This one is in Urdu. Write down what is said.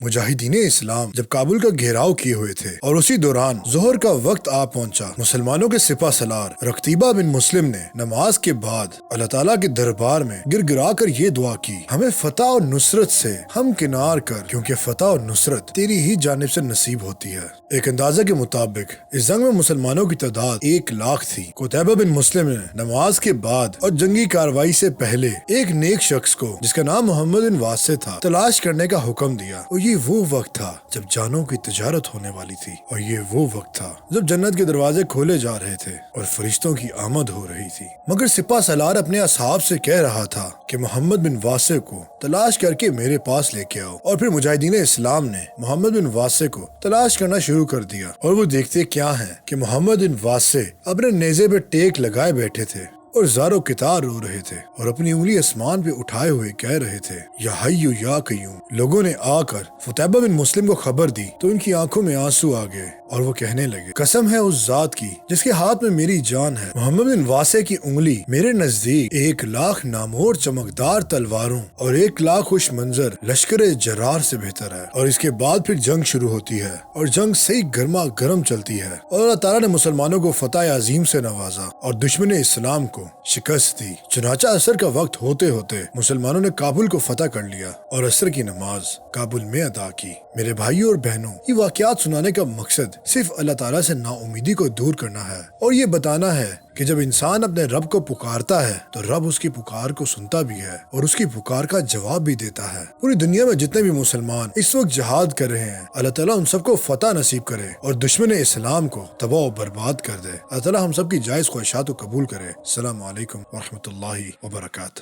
مجاہدین اسلام جب کابل کا گھیراؤ کیے ہوئے تھے اور اسی دوران ظہر کا وقت آ پہنچا، مسلمانوں کے سپہ سالار رقیبہ بن مسلم نے نماز کے بعد اللہ تعالیٰ کے دربار میں گر گرا کر یہ دعا کی: ہمیں فتح اور نصرت سے ہم کنار کر، کیونکہ فتح اور نصرت تیری ہی جانب سے نصیب ہوتی ہے۔ ایک اندازے کے مطابق اس جنگ میں مسلمانوں کی تعداد 1,00,000 تھی۔ قتیبہ بن مسلم نے نماز کے بعد اور جنگی کارروائی سے پہلے ایک نیک شخص کو جس کا نام محمد بن واسع تھا تلاش کرنے کا حکم دیا، اور یہ وہ وقت تھا جب جانوں کی تجارت ہونے والی تھی، اور یہ وہ وقت تھا جب جنت کے دروازے کھولے جا رہے تھے اور فرشتوں کی آمد ہو رہی تھی۔ مگر سپہ سالار اپنے اصحاب سے کہہ رہا تھا کہ محمد بن واسع کو تلاش کر کے میرے پاس لے کے آؤ، اور پھر مجاہدین اسلام نے محمد بن واسع کو تلاش کرنا شروع کر دیا، اور وہ دیکھتے کیا ہیں کہ محمد بن واسع اپنے نیزے پہ ٹیک لگائے بیٹھے تھے اور زارو کتار رو رہے تھے اور اپنی انگلی آسمان پہ اٹھائے ہوئے کہہ رہے تھے: یا حیو یا قیوم۔ لوگوں نے آ کر قتیبہ بن مسلم کو خبر دی تو ان کی آنکھوں میں آنسو آ گئے اور وہ کہنے لگے: قسم ہے اس ذات کی جس کے ہاتھ میں میری جان ہے، محمد بن واسع کی انگلی میرے نزدیک 1,00,000 نامور چمکدار تلواروں اور 1,00,000 خوش منظر لشکر جرار سے بہتر ہے۔ اور اس کے بعد پھر جنگ شروع ہوتی ہے اور جنگ صحیح گرما گرم چلتی ہے، اور اللہ تعالیٰ نے مسلمانوں کو فتح عظیم سے نوازا اور دشمن اسلام کو شکست دی۔ چنانچہ عصر کا وقت ہوتے ہوتے مسلمانوں نے کابل کو فتح کر لیا اور عصر کی نماز کابل میں ادا کی۔ میرے بھائیوں اور بہنوں، یہ واقعات سنانے کا مقصد صرف اللہ تعالیٰ سے نا امیدی کو دور کرنا ہے اور یہ بتانا ہے کہ جب انسان اپنے رب کو پکارتا ہے تو رب اس کی پکار کو سنتا بھی ہے اور اس کی پکار کا جواب بھی دیتا ہے۔ پوری دنیا میں جتنے بھی مسلمان اس وقت جہاد کر رہے ہیں، اللہ تعالیٰ ان سب کو فتح نصیب کرے اور دشمن اسلام کو تباہ و برباد کر دے۔ اللہ تعالیٰ ہم سب کی جائز خواہشات کو قبول کرے۔ السلام علیکم ورحمۃ اللہ وبرکاتہ۔